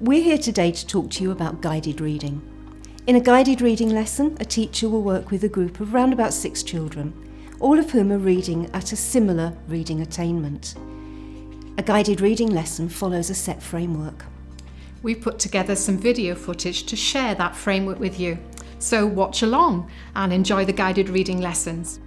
We're here today to talk to you about guided reading. In a guided reading lesson, a teacher will work with a group of around about 6 children, all of whom are reading at a similar reading attainment. A guided reading lesson follows a set framework. We've put together some video footage to share that framework with you. So watch along and enjoy the guided reading lessons.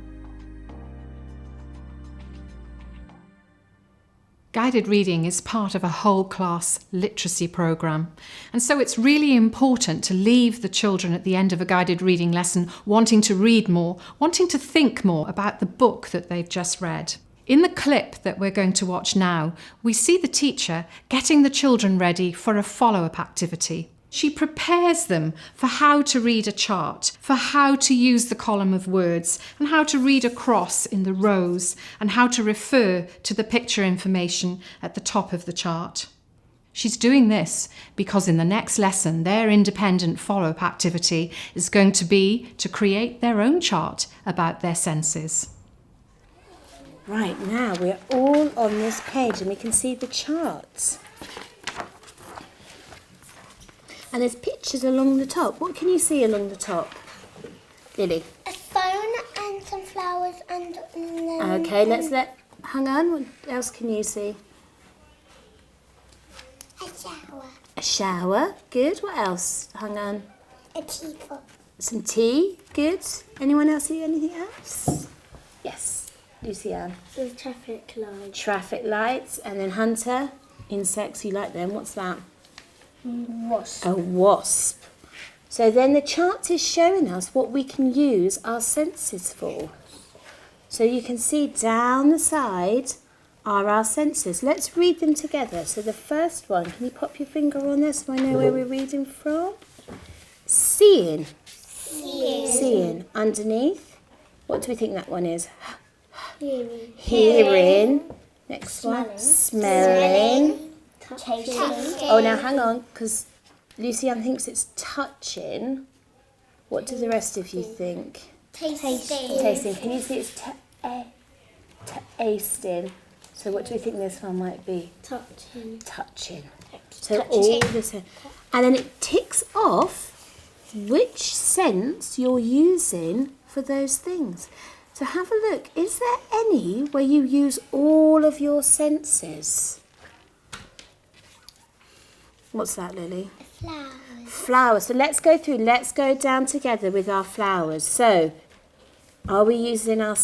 Guided reading is part of a whole class literacy programme, and so it's really important to leave the children at the end of a guided reading lesson wanting to read more, wanting to think more about the book that they've just read. In the clip that we're going to watch now, we see the teacher getting the children ready for a follow-up activity. She prepares them for how to read a chart, for how to use the column of words, and how to read across in the rows, and how to refer to the picture information at the top of the chart. She's doing this because in the next lesson, their independent follow-up activity is going to be to create their own chart about their senses. Right, now we're all on this page and we can see the charts. And there's pictures along the top. What can you see along the top, Lily? A phone and some flowers and... Okay, hang on, what else can you see? A shower. A shower, good. What else? Hang on. A teapot. Some tea, good. Anyone else see anything else? Yes, Lucy-Anne. The traffic lights. Traffic lights, and then Hunter, insects, you like them. What's that? Wasp. A wasp. So then the chart is showing us what we can use our senses for. So you can see down the side are our senses. Let's read them together. So the first one, can you pop your finger on there so I know where we're reading from? Seeing. Seeing. Underneath. What do we think that one is? Hearing. Hearing. Next one. Smelling. Tasting. Oh, now hang on, because Lucy-Anne thinks it's touching. What do the rest of you think? Tasting. Tasting. Can you see it's tasting? So what do we think this one might be? Touching. Touching. So all this, and then it ticks off which sense you're using for those things. So have a look. Is there any where you use all of your senses? What's that, Lily? Flowers. Flowers. So let's go through. Let's go down together with our flowers. So, are we using our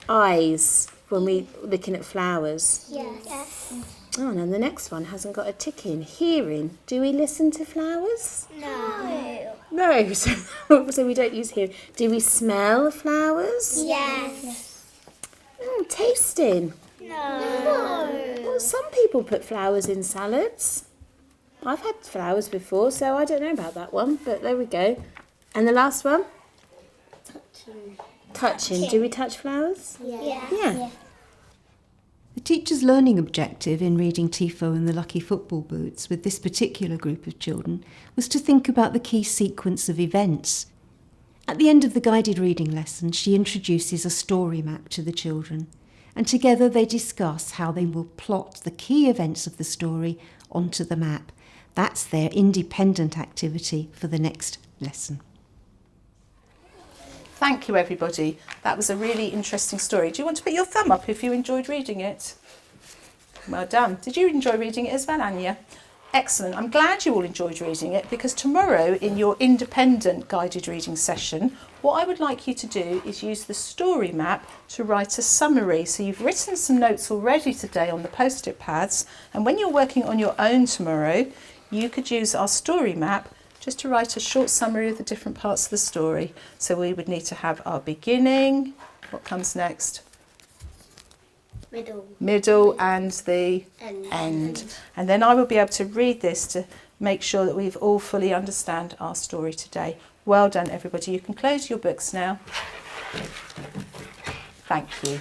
eyes when we're looking at flowers? Yes. Oh, and then the next one hasn't got a tick in. Hearing. Do we listen to flowers? No. No. So we don't use hearing. Do we smell flowers? Yes. Tasting. No. Well, some people put flowers in salads. I've had flowers before, so I don't know about that one, but there we go. And the last one? Touching. Do we touch flowers? Yeah. The teacher's learning objective in reading Tifo and the Lucky Football Boots with this particular group of children was to think about the key sequence of events. At the end of the guided reading lesson, she introduces a story map to the children, and together they discuss how they will plot the key events of the story onto the map. That's their independent activity for the next lesson. Thank you, everybody. That was a really interesting story. Do you want to put your thumb up if you enjoyed reading it? Well done. Did you enjoy reading it as well, Anya? Excellent. I'm glad you all enjoyed reading it, because tomorrow in your independent guided reading session, what I would like you to do is use the story map to write a summary. So you've written some notes already today on the post-it pads, and when you're working on your own tomorrow, you could use our story map just to write a short summary of the different parts of the story. So we would need to have our beginning, what comes next? Middle and the end. And then I will be able to read this to make sure that we've all fully understand our story today. Well done, everybody. You can close your books now. Thank you.